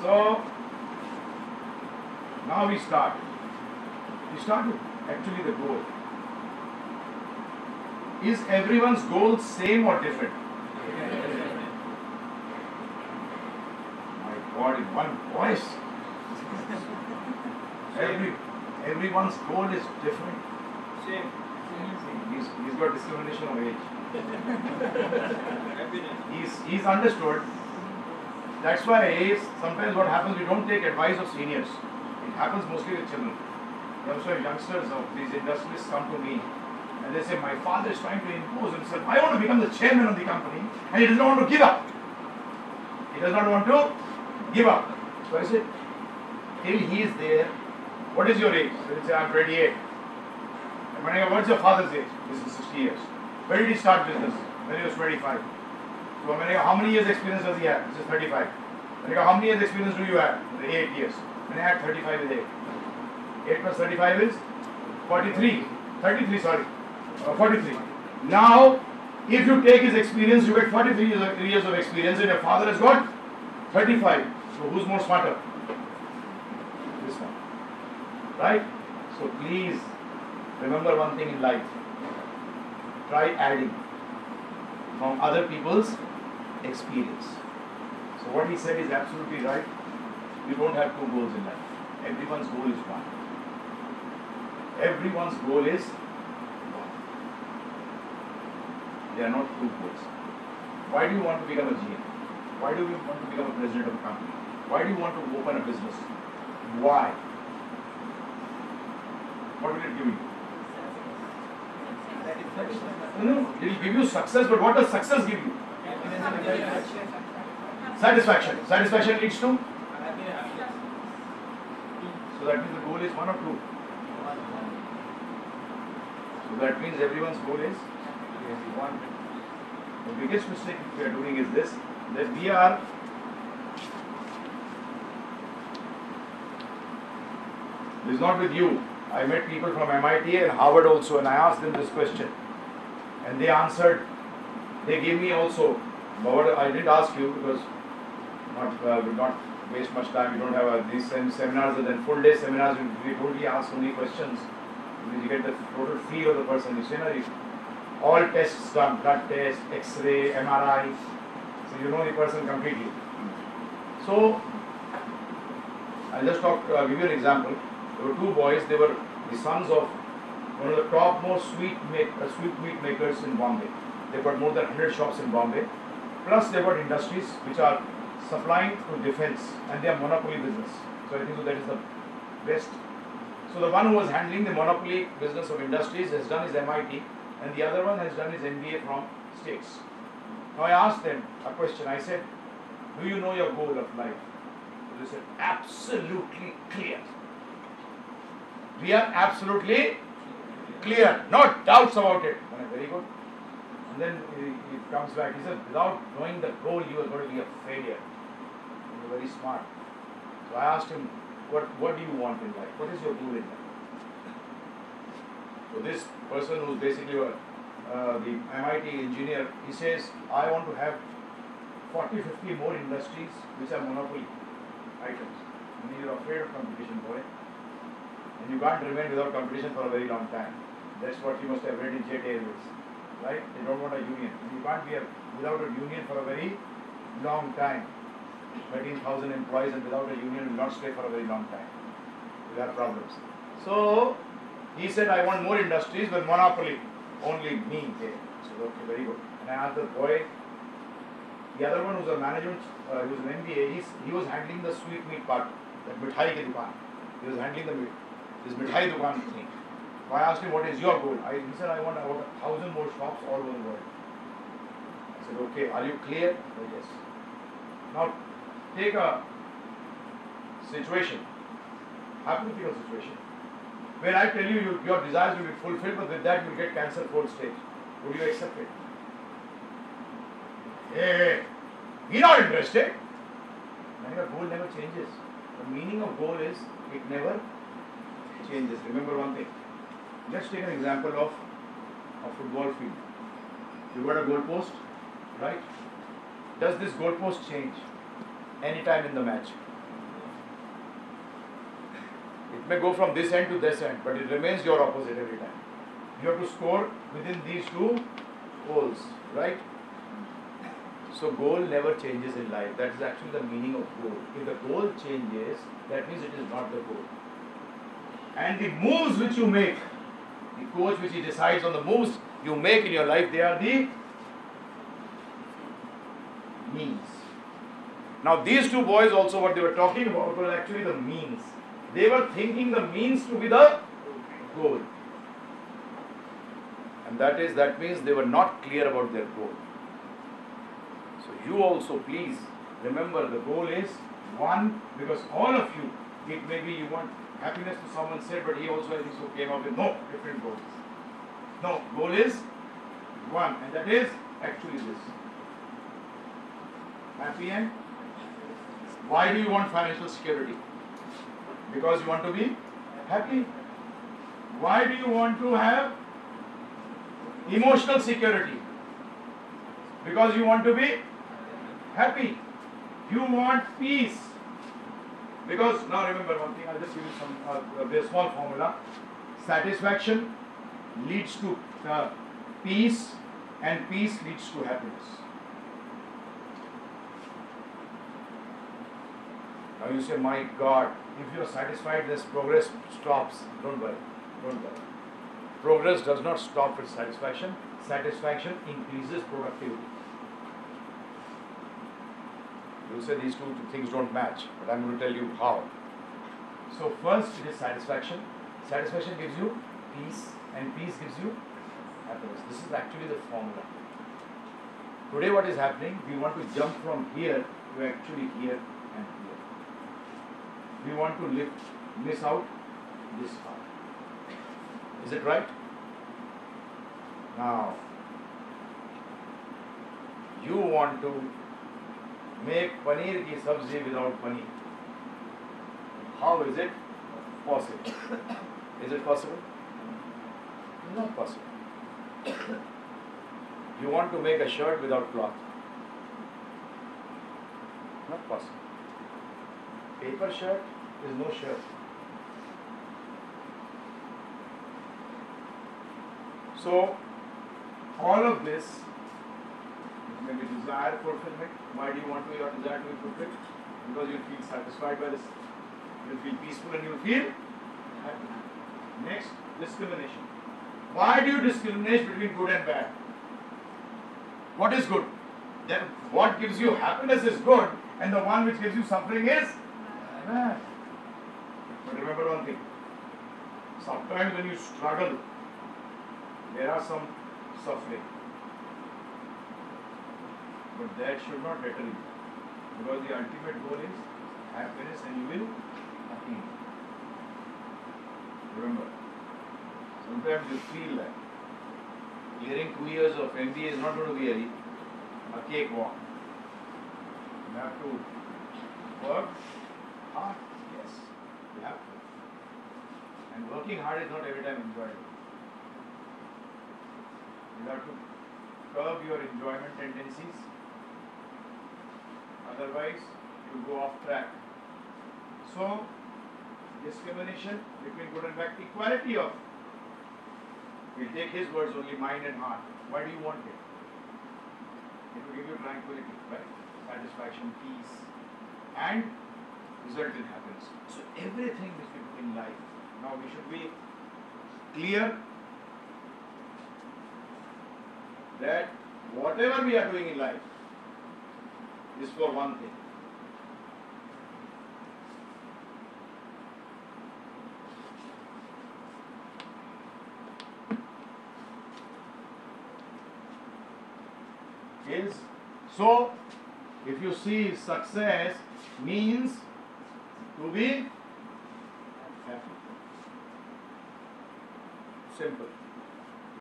So now we start. We start with actually the goal. Is everyone's goal same or different? My God, in one voice. Everyone's goal is different. Same. He's got discrimination of age. He's understood. That's why sometimes what happens, we don't take advice of seniors. It happens mostly with children. That's why youngsters of these industrialists come to me and they say, my father is trying to impose himself. I want to become the chairman of the company, and he does not want to give up. He does not want to give up. So I said, till he is there, what is your age? So he said, I'm 28. And when I go, what's your father's age? This is 60 years. Where did he start business? When he was 25. So when I go, how many years experience does he have? This is 35. When I go, how many years experience do you have? 8 years. When I had 35 is 8. 8 plus 35 is 43. 33, sorry. 43. Now, if you take his experience, you get 43 years of experience, and your father has got 35. So who's more smarter? This one. Right? So please remember one thing in life. Try adding from other people's experience. So what he said is absolutely right. You don't have two goals in life. Everyone's goal is one. Everyone's goal is one. They are not two goals. Why do you want to become a GM? Why do you want to become a president of a company? Why do you want to open a business? Why? What will it give you? No, it will give you success, but what does success give you? Satisfaction. Satisfaction leads to? So that means the goal is one or two. So that means everyone's goal is one. The biggest mistake we are doing is this, that we are this is not with you. I met people from MIT and Harvard also, and I asked them this question, and they answered. They gave me also. But I did ask you because will not waste much time. We don't have these seminars and then full day seminars. We totally ask so many questions. You get the total feel of the person. You say, no, all tests done, blood test, X-ray, MRI. So you know the person completely. So I'll just give you an example. There were two boys. They were the sons of one of the topmost sweet meat makers in Bombay. They've got more than 100 shops in Bombay. Plus they've got industries which are supplying to defense, and they are monopoly business. So I think that is the best. So the one who was handling the monopoly business of industries has done his MIT, and the other one has done his MBA from States. Now I asked them a question. I said, do you know your goal of life? So they said, absolutely clear. We are absolutely clear, no doubts about it. Very good. And then he comes back. He said, without knowing the goal, you are going to be a failure. You're very smart. So I asked him, what do you want in life? What is your goal in life? So this person who's basically the MIT engineer, he says, I want to have 40-50 more industries which are monopoly items. And you're afraid of competition, boy. And you can't remain without competition for a very long time. That's what you must have read in Jet Airways. Right? They don't want a union. You can't be without a union for a very long time. 13,000 employees and without a union will not stay for a very long time. You have problems. So he said, I want more industries with monopoly. Only me there. So okay, very good. And I asked the boy, the other one who's a management, he was an MBA, he was handling the sweet meat part, that mithai ke dukaan. He was handling this mithai dukaan thing. So I asked him, what is your goal? He said, I want about 1,000 more shops all over the world. I said, okay, are you clear? He said, yes. Now, take a situation, hypothetical situation, where I tell you your desires will be fulfilled, but with that you will get cancer fourth stage. Would you accept it? Hey, we're not interested. Your goal never changes. The meaning of goal is it never changes. Remember one thing. Let's take an example of a football field. You got a goal post, right? Does this goal post change anytime in the match? It may go from this end to this end, but it remains your opposite every time. You have to score within these two goals, right? So goal never changes in life. That is actually the meaning of goal. If the goal changes, that means it is not the goal. And the moves which you make, the coach which he decides on the moves you make in your life, they are the means. Now these two boys also, what they were talking about was actually the means. They were thinking the means to be the goal. And that means they were not clear about their goal. So you also please remember the goal is one, because all of you, it may be you want happiness to someone said, but he also I think so came up with no different goals. No, goal is one, and that is actually this. Happy and why do you want financial security? Because you want to be happy. Why do you want to have emotional security? Because you want to be happy. You want peace. Because now remember one thing, I'll just give you some a small formula. Satisfaction leads to peace, and peace leads to happiness. Now you say, my God, if you are satisfied, this progress stops. Don't worry. Don't worry. Progress does not stop with satisfaction. Satisfaction increases productivity. You say these two things don't match, but I'm going to tell you how. So first it is satisfaction. Satisfaction gives you peace, and peace gives you happiness. This is actually the formula. Today what is happening, we want to jump from here to actually here and here. We want to miss out this part. Is it right? Now, you want to make paneer ki sabzi without paneer. How is it possible? Is it possible? It's not possible. You want to make a shirt without cloth. Not possible. Paper shirt is no shirt. So, all of this may be desire fulfillment. Why do you want your desire to be fulfilled? Because you feel satisfied by this. You feel peaceful and you feel happy. Next, discrimination. Why do you discriminate between good and bad? What is good? Then what gives you happiness is good, and the one which gives you suffering is bad. But remember one thing. Sometimes when you struggle, there are some suffering. But that should not deter you. Because the ultimate goal is happiness, and you will attain. Remember, sometimes you feel like clearing 2 years of MBA is not going to be a cakewalk. You have to work hard. Yes, you have to. And working hard is not every time enjoyable. You have to curb your enjoyment tendencies. Otherwise, you go off track. So, discrimination between good and bad, equality of. We'll take his words only, mind and heart. Why do you want it? It will give you tranquility, right? Satisfaction, peace, and result in happiness. So everything which we do in life, now we should be clear that whatever we are doing in life is for one thing. So, if you see success means to be happy. Simple.